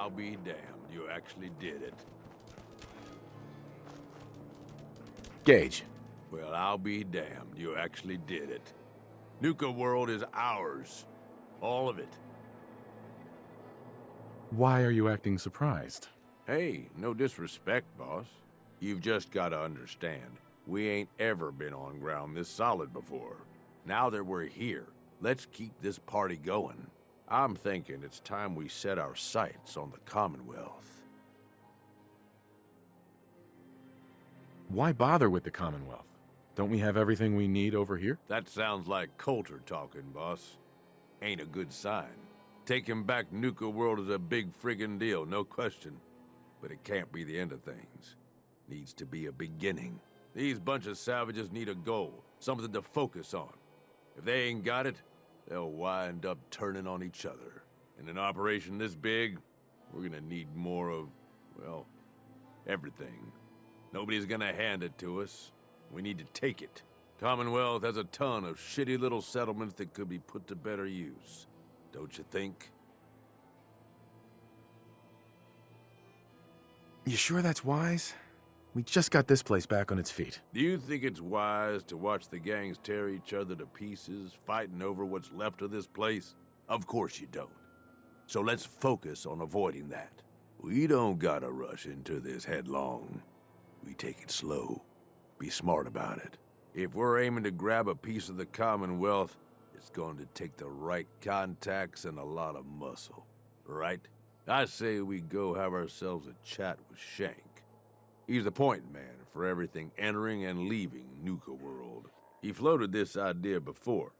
I'll be damned. You actually did it. Gage. Well, I'll be damned. You actually did it. Nuka World is ours. All of it. Why are you acting surprised? Hey, no disrespect, boss. You've just gotta understand, we ain't ever been on ground this solid before. Now that we're here, let's keep this party going. I'm thinking it's time we set our sights on the Commonwealth. Why bother with the Commonwealth? Don't we have everything we need over here? That sounds like Coulter talking, boss. Ain't a good sign. Taking back Nuka World is a big friggin' deal, no question. But it can't be the end of things. Needs to be a beginning. These bunch of savages need a goal, something to focus on. If they ain't got it, they'll wind up turning on each other. In an operation this big, we're gonna need more of, well, everything. Nobody's gonna hand it to us. We need to take it. Commonwealth has a ton of shitty little settlements that could be put to better use. Don't you think? You sure that's wise? We just got this place back on its feet. Do you think it's wise to watch the gangs tear each other to pieces, fighting over what's left of this place? Of course you don't. So let's focus on avoiding that. We don't gotta rush into this headlong. We take it slow. Be smart about it. If we're aiming to grab a piece of the Commonwealth, it's going to take the right contacts and a lot of muscle, right? I say we go have ourselves a chat with Shank. He's the point man for everything entering and leaving Nuka World. He floated this idea before.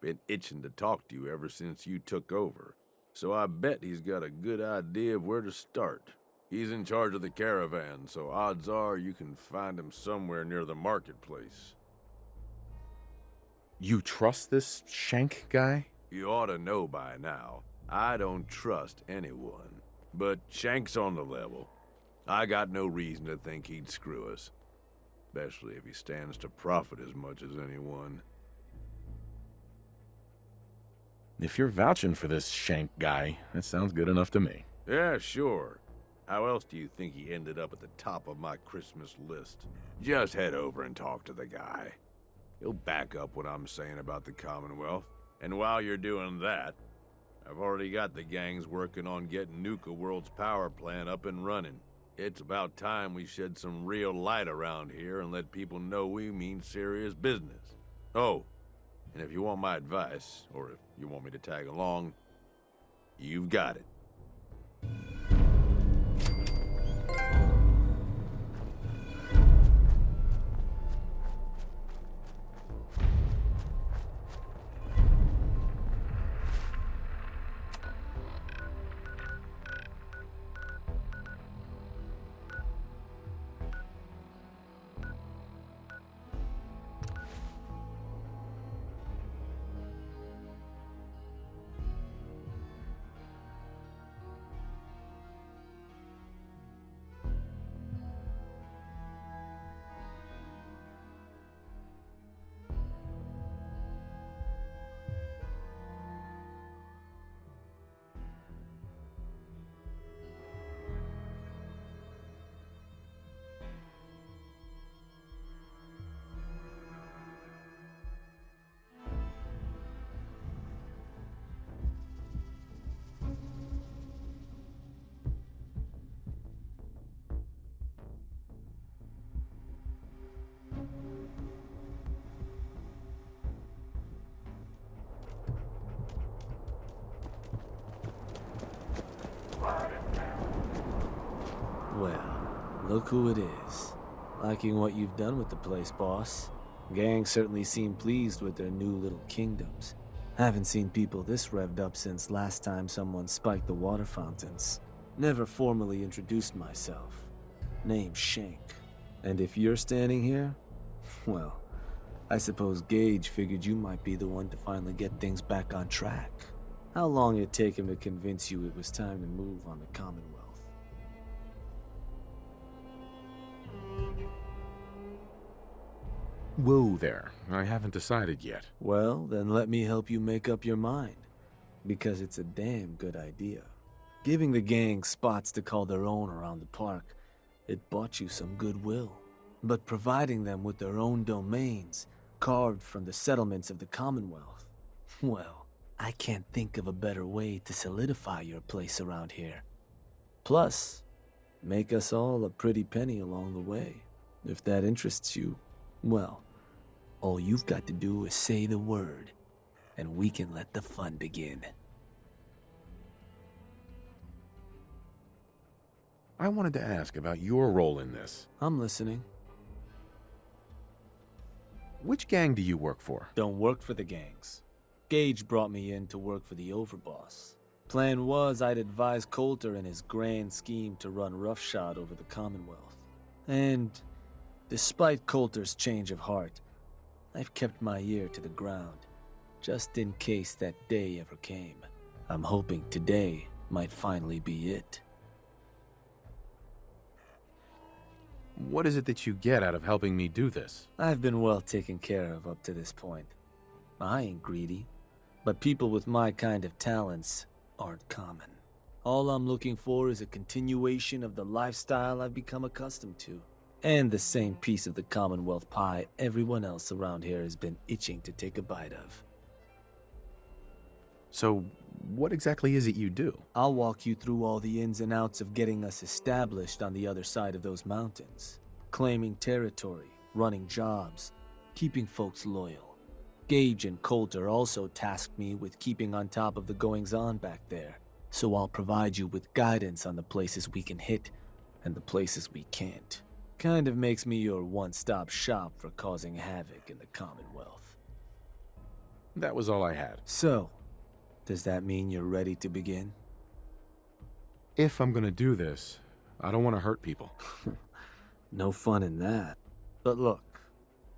Been itching to talk to you ever since you took over. So I bet he's got a good idea of where to start. He's in charge of the caravan, so odds are you can find him somewhere near the marketplace. You trust this Shank guy? You ought to know by now. I don't trust anyone. But Shank's on the level. I got no reason to think he'd screw us. Especially if he stands to profit as much as anyone. If you're vouching for this Shank guy, that sounds good enough to me. Yeah, sure. How else do you think he ended up at the top of my Christmas list? Just head over and talk to the guy. He'll back up what I'm saying about the Commonwealth. And while you're doing that, I've already got the gangs working on getting Nuka World's power plant up and running. It's about time we shed some real light around here and let people know we mean serious business. Oh, and if you want my advice, or if you want me to tag along, you've got it. Well, look who it is. Liking what you've done with the place, boss. Gang certainly seem pleased with their new little kingdoms. Haven't seen people this revved up since last time someone spiked the water fountains. Never formally introduced myself. Name's Shank. And if you're standing here, well, I suppose Gage figured you might be the one to finally get things back on track. How long it'd take him to convince you it was time to move on the Commonwealth? Whoa there. I haven't decided yet. Well, then let me help you make up your mind. Because it's a damn good idea. Giving the gang spots to call their own around the park, it bought you some goodwill. But providing them with their own domains, carved from the settlements of the Commonwealth, well, I can't think of a better way to solidify your place around here. Plus, make us all a pretty penny along the way. If that interests you, well, all you've got to do is say the word, and we can let the fun begin. I wanted to ask about your role in this. I'm listening. Which gang do you work for? Don't work for the gangs. Gage brought me in to work for the overboss. Plan was I'd advise Coulter in his grand scheme to run roughshod over the Commonwealth. And despite Coulter's change of heart, I've kept my ear to the ground, just in case that day ever came. I'm hoping today might finally be it. What is it that you get out of helping me do this? I've been well taken care of up to this point. I ain't greedy, but people with my kind of talents aren't common. All I'm looking for is a continuation of the lifestyle I've become accustomed to, and the same piece of the Commonwealth pie everyone else around here has been itching to take a bite of. So, what exactly is it you do? I'll walk you through all the ins and outs of getting us established on the other side of those mountains. Claiming territory, running jobs, keeping folks loyal. Gage and Coulter also tasked me with keeping on top of the goings-on back there, so I'll provide you with guidance on the places we can hit and the places we can't. Kind of makes me your one-stop shop for causing havoc in the Commonwealth. That was all I had. So, does that mean you're ready to begin? If I'm gonna do this, I don't want to hurt people. No fun in that. But look,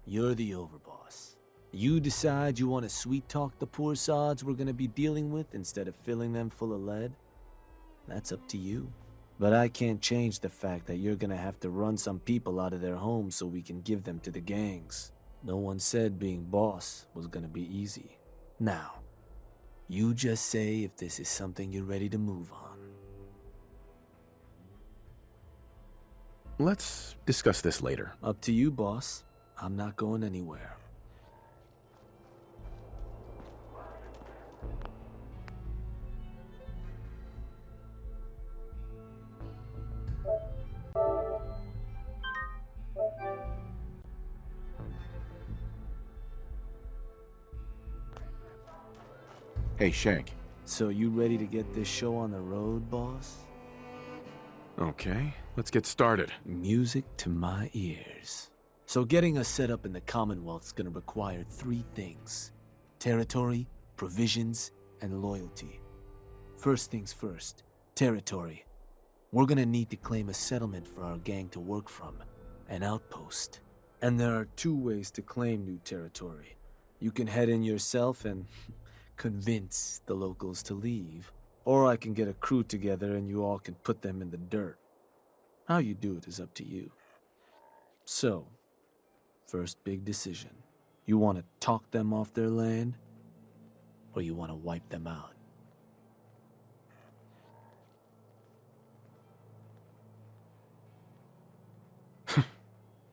you're the overboss. You decide you want to sweet-talk the poor sods we're gonna be dealing with instead of filling them full of lead? That's up to you. But I can't change the fact that you're gonna have to run some people out of their homes so we can give them to the gangs. No one said being boss was gonna be easy. Now, you just say if this is something you're ready to move on. Let's discuss this later. Up to you, boss. I'm not going anywhere. Hey, Shank. So you ready to get this show on the road, boss? Okay, let's get started. Music to my ears. So getting us set up in the Commonwealth's gonna require 3 things. Territory, provisions, and loyalty. First things first, territory. We're gonna need to claim a settlement for our gang to work from, an outpost. And there are 2 ways to claim new territory. You can head in yourself and convince the locals to leave, or I can get a crew together and you all can put them in the dirt. How you do it is up to you. So, first big decision. You want to talk them off their land, or you want to wipe them out?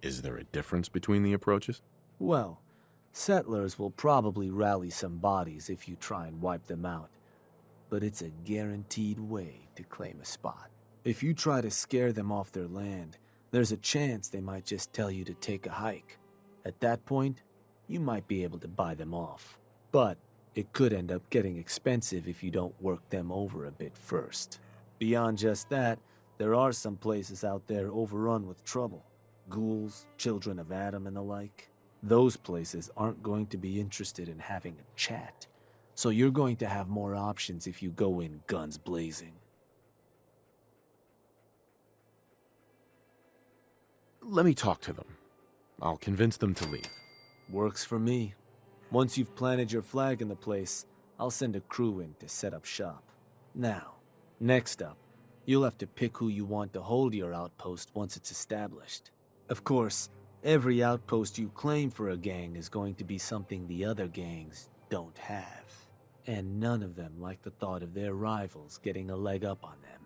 Is there a difference between the approaches? Well, settlers will probably rally some bodies if you try and wipe them out, but it's a guaranteed way to claim a spot. If you try to scare them off their land, there's a chance they might just tell you to take a hike. At that point, you might be able to buy them off. But it could end up getting expensive if you don't work them over a bit first. Beyond just that, there are some places out there overrun with trouble. Ghouls, children of Adam and the like. Those places aren't going to be interested in having a chat. So you're going to have more options if you go in guns blazing. Let me talk to them. I'll convince them to leave. Works for me. Once you've planted your flag in the place, I'll send a crew in to set up shop. Now, next up, you'll have to pick who you want to hold your outpost once it's established. Of course, every outpost you claim for a gang is going to be something the other gangs don't have. and none of them like the thought of their rivals getting a leg up on them.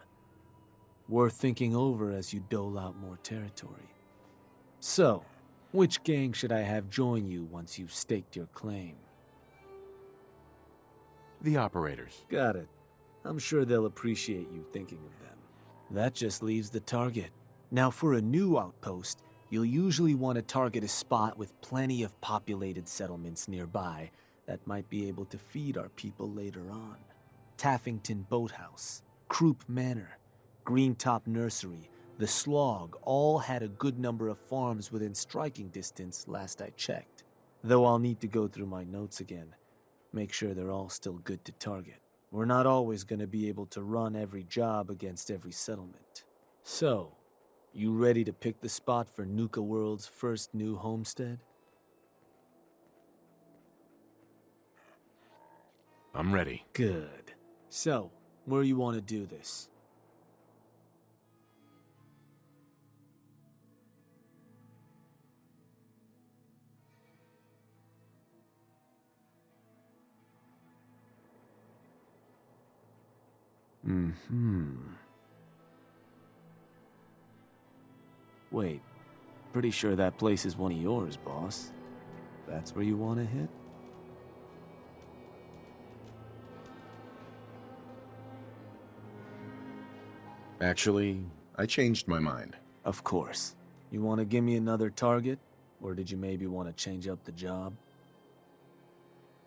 Worth thinking over as you dole out more territory. So, which gang should I have join you once you've staked your claim? The operators. Got it. I'm sure they'll appreciate you thinking of them. That just leaves the target. Now, for a new outpost, you'll usually want to target a spot with plenty of populated settlements nearby that might be able to feed our people later on. Taffington Boathouse, Croup Manor, Greentop Nursery, the Slog all had a good number of farms within striking distance last I checked. Though I'll need to go through my notes again, make sure they're all still good to target. We're not always going to be able to run every job against every settlement. So, you ready to pick the spot for Nuka World's first new homestead? I'm ready. Good. So, where you want to do this? Wait, pretty sure that place is one of yours, boss. That's where you want to hit? Actually, I changed my mind. Of course. You want to give me another target? Or did you maybe want to change up the job?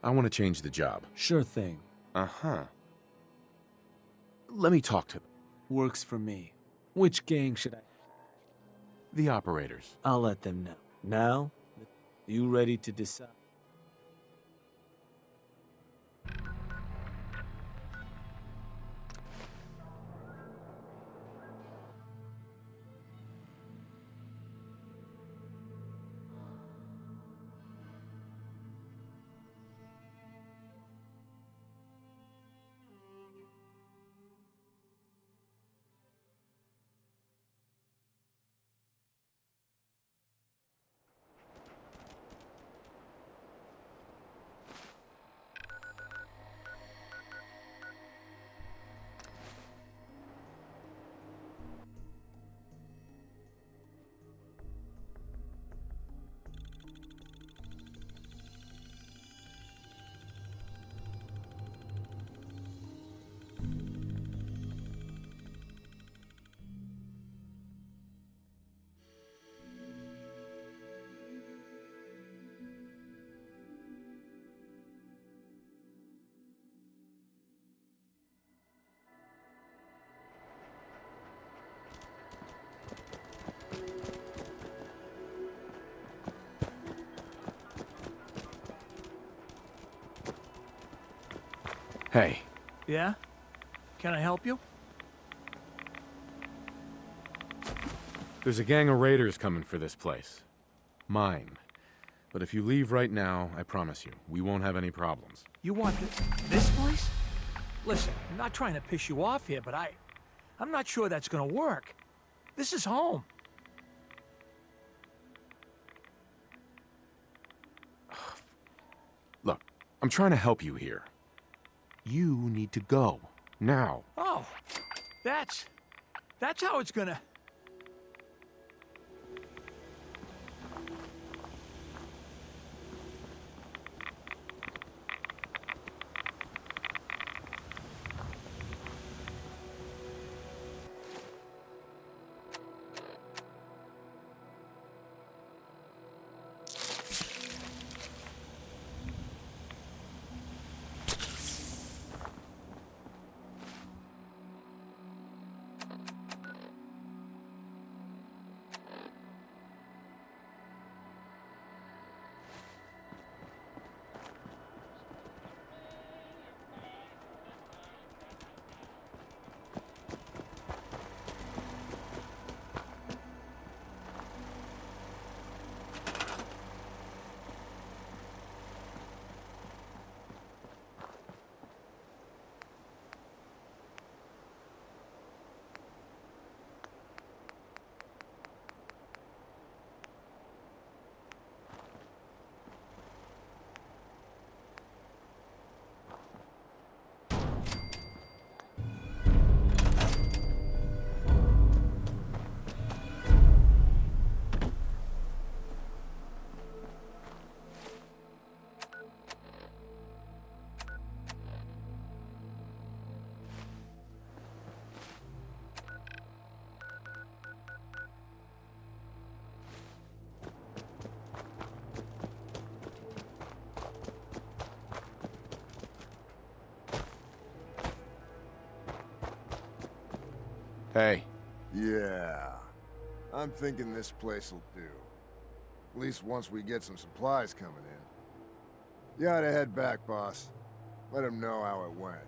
I want to change the job. Sure thing. Uh-huh. Let me talk to them. Works for me. Which gang should I... The operators. I'll let them know. Now, you ready to decide? Hey, Yeah? Can I help you? there's a gang of raiders coming for this place. Mine. But if you leave right now, I promise you, we won't have any problems. You want this place? Listen, I'm not trying to piss you off here, but I'm not sure that's gonna work. This is home. Look, I'm trying to help you here. You need to go. Now. Oh, that's how it's gonna... Hey. Yeah. I'm thinking this place will do. At least once we get some supplies coming in. You ought to head back, boss. Let him know how it went.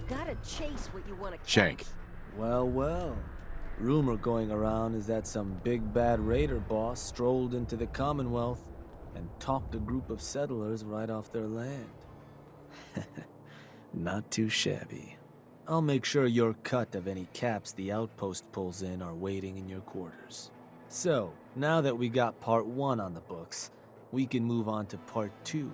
Gotta chase what you want to catch. Shank. Well, well. Rumor going around is that some big bad raider boss strolled into the Commonwealth and talked a group of settlers right off their land. Not too shabby. I'll make sure your cut of any caps the outpost pulls in are waiting in your quarters. So, now that we got part 1 on the books, we can move on to part 2,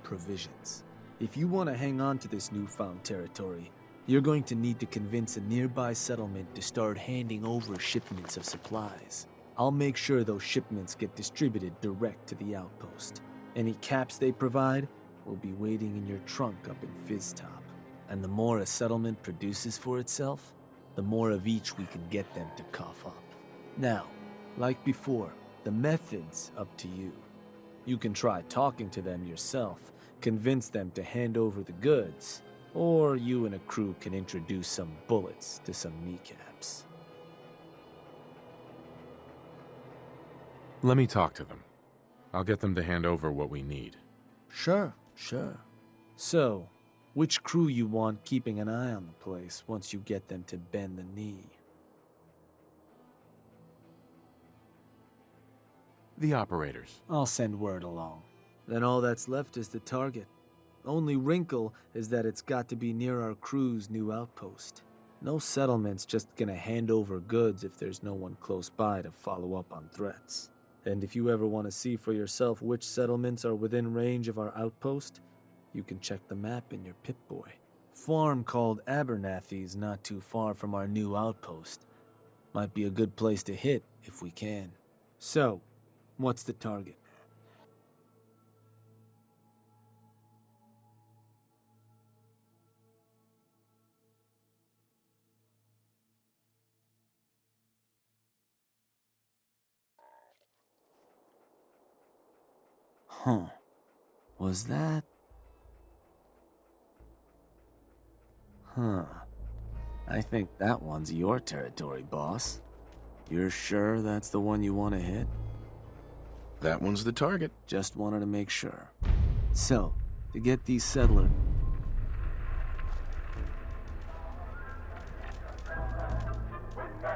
provisions. If you want to hang on to this newfound territory, you're going to need to convince a nearby settlement to start handing over shipments of supplies. I'll make sure those shipments get distributed direct to the outpost. Any caps they provide will be waiting in your trunk up in Fizztop. And the more a settlement produces for itself, the more of each we can get them to cough up. Now, like before, the method's up to you. You can try talking to them yourself, convince them to hand over the goods, or you and a crew can introduce some bullets to some kneecaps. Let me talk to them. I'll get them to hand over what we need. Sure. So, which crew you want keeping an eye on the place once you get them to bend the knee? The operators. I'll send word along. Then all that's left is the target. Only wrinkle is that it's got to be near our crew's new outpost. No settlement's just gonna hand over goods if there's no one close by to follow up on threats. And if you ever want to see for yourself which settlements are within range of our outpost, you can check the map in your Pip-Boy. Farm called Abernathy's not too far from our new outpost. Might be a good place to hit if we can. So, what's the target? Huh. Was that? Huh. I think that one's your territory, boss. You're sure that's the one you want to hit? That one's the target. Just wanted to make sure. So, to get these settlers...